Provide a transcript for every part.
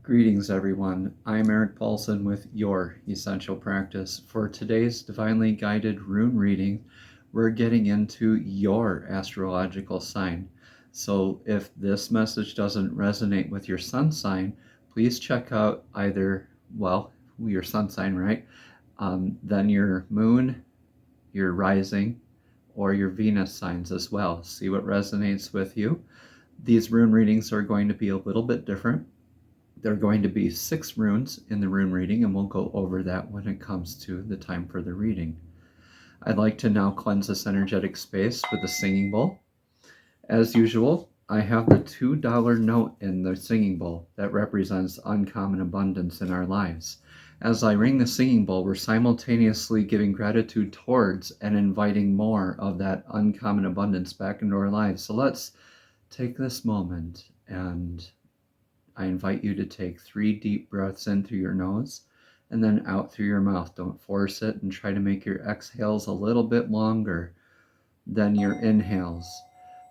Greetings, everyone. I'm Eric Paulson with Your Essential Practice. For today's divinely guided rune reading, we're getting into your astrological sign. So if this message doesn't resonate with your sun sign, please check out either, your sun sign, right? Then your moon, your rising, or your Venus signs as well. See what resonates with you. These rune readings are going to be a little bit different. There are going to be 6 runes in the rune reading, and we'll go over that when it comes to the time for the reading. I'd like to now cleanse this energetic space with a singing bowl. As usual, I have the $2 note in the singing bowl that represents uncommon abundance in our lives. As I ring the singing bowl, we're simultaneously giving gratitude towards and inviting more of that uncommon abundance back into our lives. So let's take this moment, and I invite you to take 3 deep breaths in through your nose and then out through your mouth. Don't force it, and try to make your exhales a little bit longer than your inhales,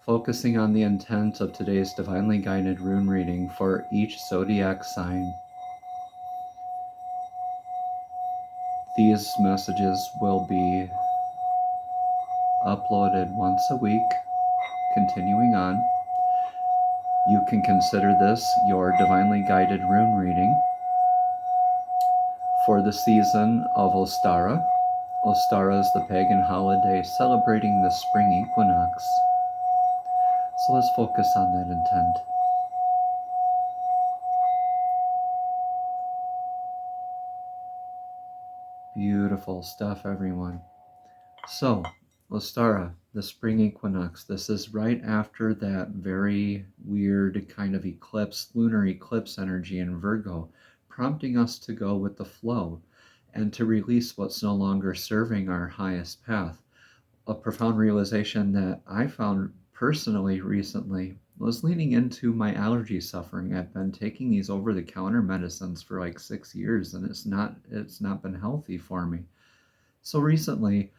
focusing on the intent of today's divinely guided rune reading for each zodiac sign. These messages will be uploaded once a week, continuing on. You can consider this your divinely guided rune reading for the season of Ostara. Ostara is the pagan holiday celebrating the Spring Equinox. So let's focus on that intent. Beautiful stuff, everyone. So, Ostara, the Spring Equinox, this is right after that very weird kind of eclipse, lunar eclipse energy in Virgo, prompting us to go with the flow and to release what's no longer serving our highest path. A profound realization that I found personally recently was leaning into my allergy suffering. I've been taking these over-the-counter medicines for like 6 years, and it's not been healthy for me. So recently,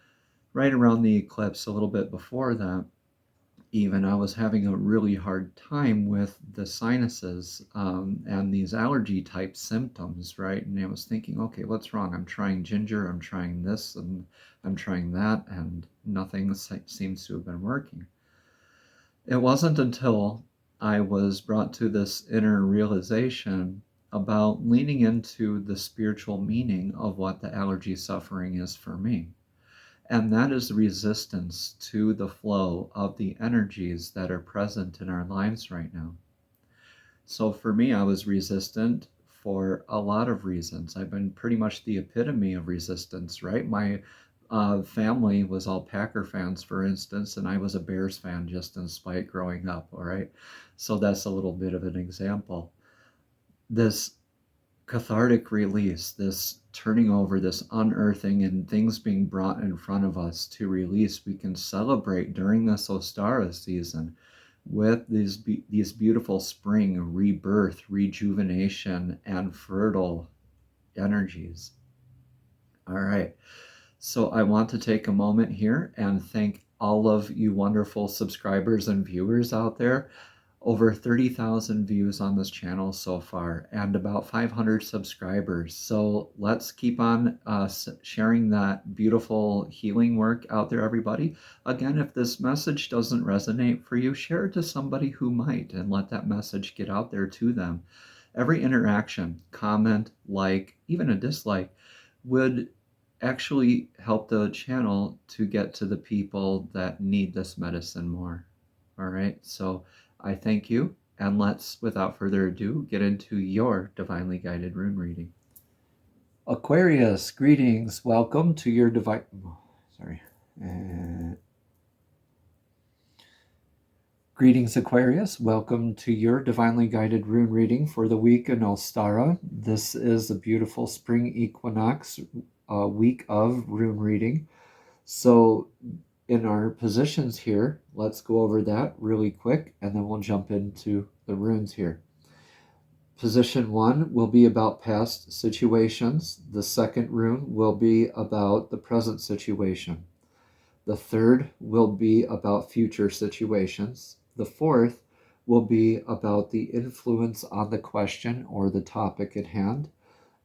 right around the eclipse, a little bit before that, even, I was having a really hard time with the sinuses and these allergy type symptoms, right? And I was thinking, okay, what's wrong? I'm trying ginger, I'm trying this, and I'm trying that, and nothing seems to have been working. It wasn't until I was brought to this inner realization about leaning into the spiritual meaning of what the allergy suffering is for me. And that is resistance to the flow of the energies that are present in our lives right now. So for me, I was resistant for a lot of reasons. I've been pretty much the epitome of resistance, right? My family was all Packer fans, for instance, and I was a Bears fan just in spite growing up, all right? So that's a little bit of an example. This cathartic release, this turning over, this unearthing, and things being brought in front of us to release, we can celebrate during this Ostara season with these beautiful spring rebirth, rejuvenation, and fertile energies. All right, so I want to take a moment here and thank all of you wonderful subscribers and viewers out there. Over 30,000 views on this channel so far, and about 500 subscribers. So let's keep on sharing that beautiful healing work out there, everybody. Again, if this message doesn't resonate for you, share it to somebody who might, and let that message get out there to them. Every interaction, comment, like, even a dislike, would actually help the channel to get to the people that need this medicine more. All right, so I thank you, and let's, without further ado, get into your divinely guided rune reading. Aquarius, greetings. Welcome to your Greetings, Aquarius. Welcome to your divinely guided rune reading for the week in Ostara. This is a beautiful spring equinox week of rune reading. So in our positions here, let's go over that really quick, and then we'll jump into the runes here. Position 1 will be about past situations. The second rune will be about the present situation. The third will be about future situations. The fourth will be about the influence on the question or the topic at hand.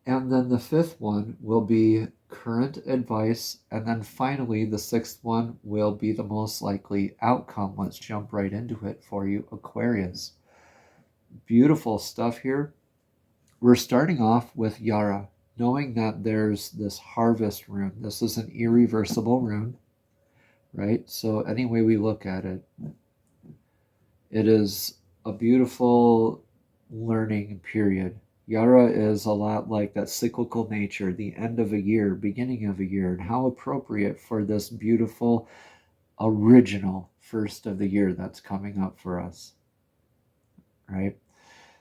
And then the fifth one will be current advice. And then finally, the sixth one will be the most likely outcome. Let's jump right into it for you, Aquarius. Beautiful stuff here. We're starting off with Yara, knowing that there's this harvest rune. This is an irreversible rune, right? So any way we look at it, it is a beautiful learning period. Yara is a lot like that cyclical nature, the end of a year, beginning of a year, and how appropriate for this beautiful original first of the year that's coming up for us, right?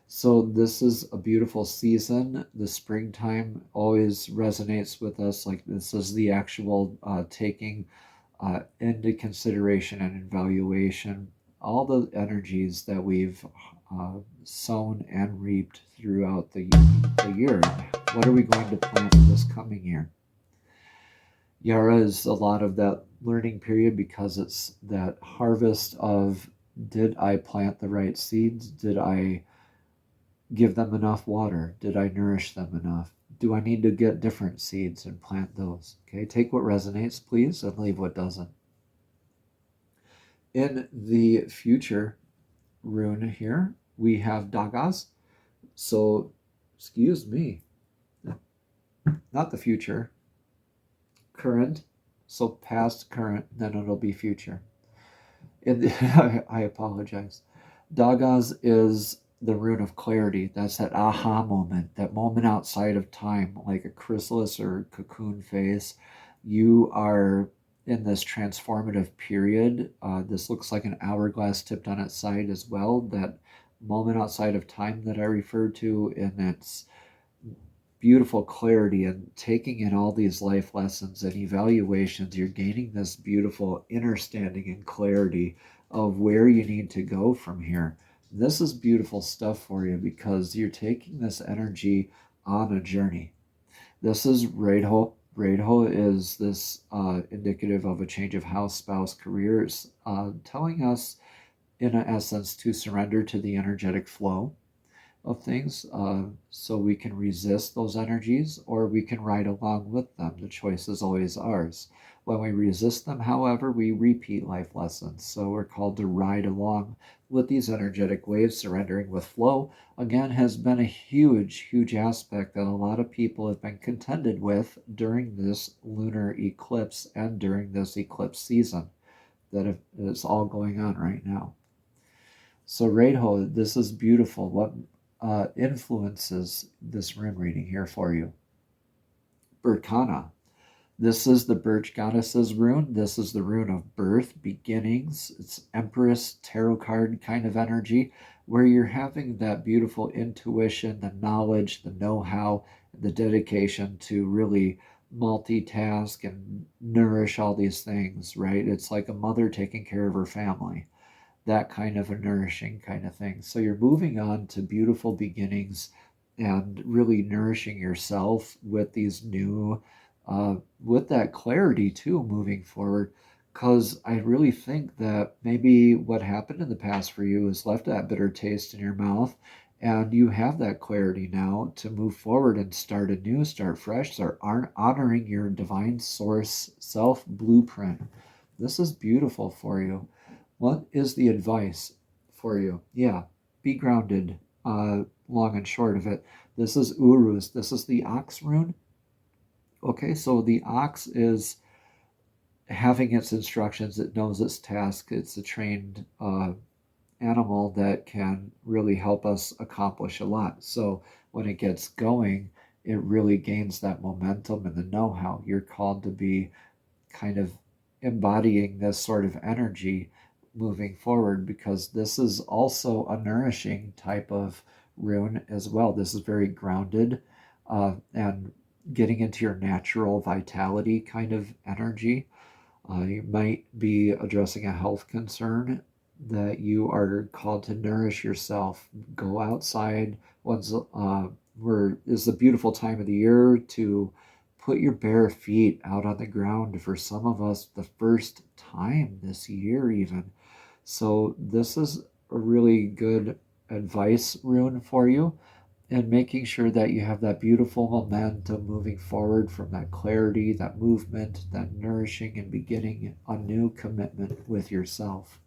So this is a beautiful season. The springtime always resonates with us. Like this is the actual taking into consideration and evaluation all the energies that we've sown and reaped throughout the year. What are we going to plant this coming year? Yara is a lot of that learning period because it's that harvest of, did I plant the right seeds? Did I give them enough water? Did I nourish them enough? Do I need to get different seeds and plant those? Okay, take what resonates, please, and leave what doesn't. In the future rune here, we have Dagas. So, excuse me, not the future, current. So past, current, then it'll be future. I apologize. Dagas is the rune of clarity. That's that aha moment, that moment outside of time, like a chrysalis or cocoon phase. You are in this transformative period. This looks like an hourglass tipped on its side as well. That moment outside of time that I referred to in its beautiful clarity and taking in all these life lessons and evaluations, you're gaining this beautiful understanding and clarity of where you need to go from here. This is beautiful stuff for you because you're taking this energy on a journey. This is Radho. Radho is this indicative of a change of house, spouse, careers, telling us in essence to surrender to the energetic flow of things, so we can resist those energies or we can ride along with them. The choice is always ours. When we resist them, however, we repeat life lessons. So we're called to ride along with these energetic waves. Surrendering with flow, again, has been a huge, huge aspect that a lot of people have been contended with during this lunar eclipse and during this eclipse season that is all going on right now. So Radho, this is beautiful. What influences this rune reading here for you? Berkana. This is the Birch Goddess's rune. This is the rune of birth, beginnings. It's Empress tarot card kind of energy where you're having that beautiful intuition, the knowledge, the know-how, the dedication to really multitask and nourish all these things, right? It's like a mother taking care of her family. That kind of a nourishing kind of thing. So you're moving on to beautiful beginnings and really nourishing yourself with these new, with that clarity too, moving forward. Because I really think that maybe what happened in the past for you has left that bitter taste in your mouth, and you have that clarity now to move forward and start anew, start fresh, start honoring your divine source self blueprint. This is beautiful for you. What is the advice for you? Yeah, be grounded, long and short of it. This is Uruz. This is the ox rune. Okay, so the ox is having its instructions. It knows its task. It's a trained animal that can really help us accomplish a lot. So when it gets going, it really gains that momentum and the know-how. You're called to be kind of embodying this sort of energy moving forward, because this is also a nourishing type of rune as well. This is very grounded and getting into your natural vitality kind of energy. You might be addressing a health concern that you are called to nourish yourself. Go outside. Is a beautiful time of the year to put your bare feet out on the ground, for some of us the first time this year even. So this is really good advice rune for you, and making sure that you have that beautiful momentum moving forward from that clarity, that movement, that nourishing, and beginning a new commitment with yourself.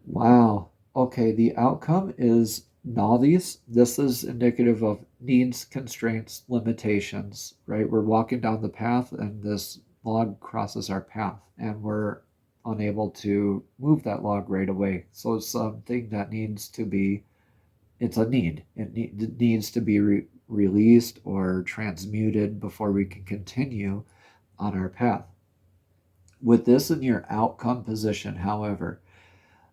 Wow. Okay, the outcome is Nadis. This is indicative of needs, constraints, limitations, right? We're walking down the path and this log crosses our path and we're unable to move that log right away. So it's something that needs to be, it's a need. It needs to be released or transmuted before we can continue on our path. With this in your outcome position, however,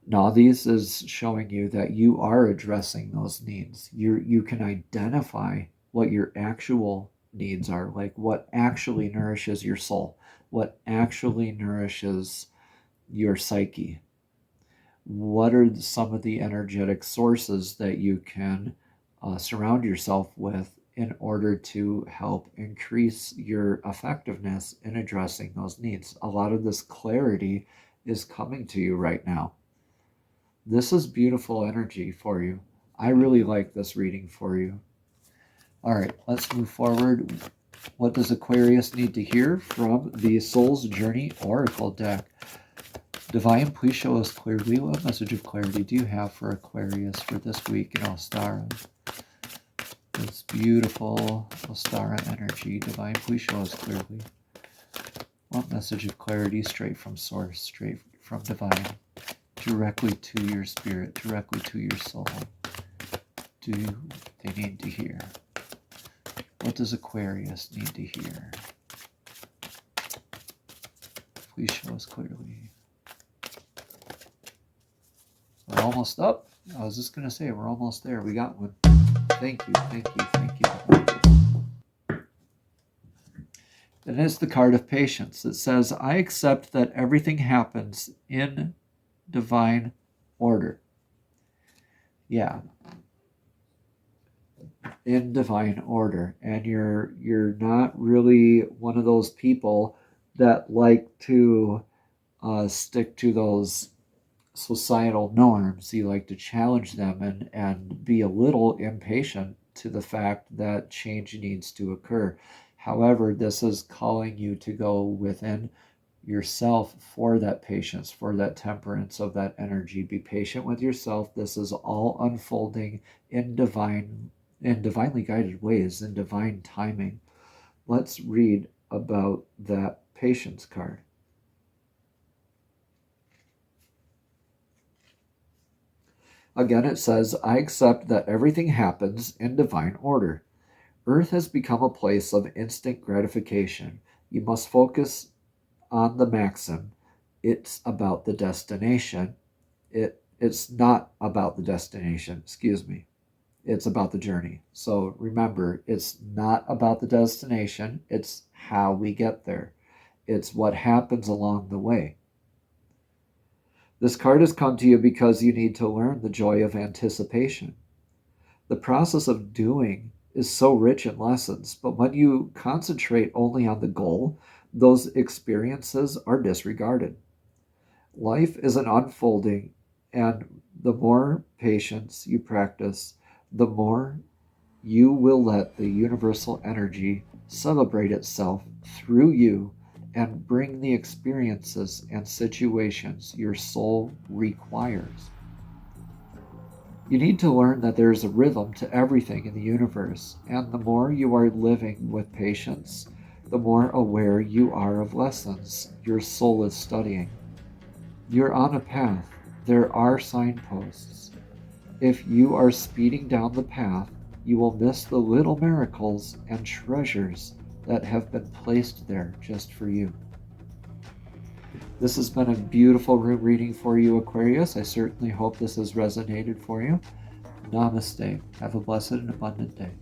Nadis is showing you that you are addressing those needs. You can identify what your actual needs are, like what actually nourishes your soul, what actually nourishes your psyche. What are some of the energetic sources that you can surround yourself with in order to help increase your effectiveness in addressing those needs? A lot of this clarity is coming to you right now. This is beautiful energy for you. I really like this reading for you. All right, let's move forward. What does Aquarius need to hear from the Soul's Journey Oracle deck? Divine, please show us clearly. What message of clarity do you have for Aquarius for this week in Ostara? This beautiful Ostara energy. Divine, please show us clearly. What message of clarity straight from Source, straight from Divine, directly to your spirit, directly to your soul, do they need to hear? What does Aquarius need to hear? Please show us clearly. We're almost up. I was just going to say, we're almost there. We got one. Thank you, thank you, thank you. And it's the card of patience. It says, I accept that everything happens in divine order. Yeah. In divine order. And you're not really one of those people that like to stick to those societal norms. You like to challenge them and be a little impatient to the fact that change needs to occur. However, this is calling you to go within yourself for that patience, for that temperance of that energy. Be patient with yourself. This is all unfolding in divinely guided ways, in divine timing. Let's read about that patience card. Again, it says, I accept that everything happens in divine order. Earth has become a place of instant gratification. You must focus on the maxim. It's about the destination. It's not about the destination, excuse me. It's about the journey. So remember, it's not about the destination. It's how we get there. It's what happens along the way. This card has come to you because you need to learn the joy of anticipation. The process of doing is so rich in lessons, but when you concentrate only on the goal, those experiences are disregarded. Life is an unfolding, and the more patience you practice, the more you will let the universal energy celebrate itself through you and bring the experiences and situations your soul requires. You need to learn that there is a rhythm to everything in the universe, and the more you are living with patience, the more aware you are of lessons your soul is studying. You're on a path. There are signposts. If you are speeding down the path, you will miss the little miracles and treasures that have been placed there just for you. This has been a beautiful room reading for you, Aquarius. I certainly hope this has resonated for you. Namaste. Have a blessed and abundant day.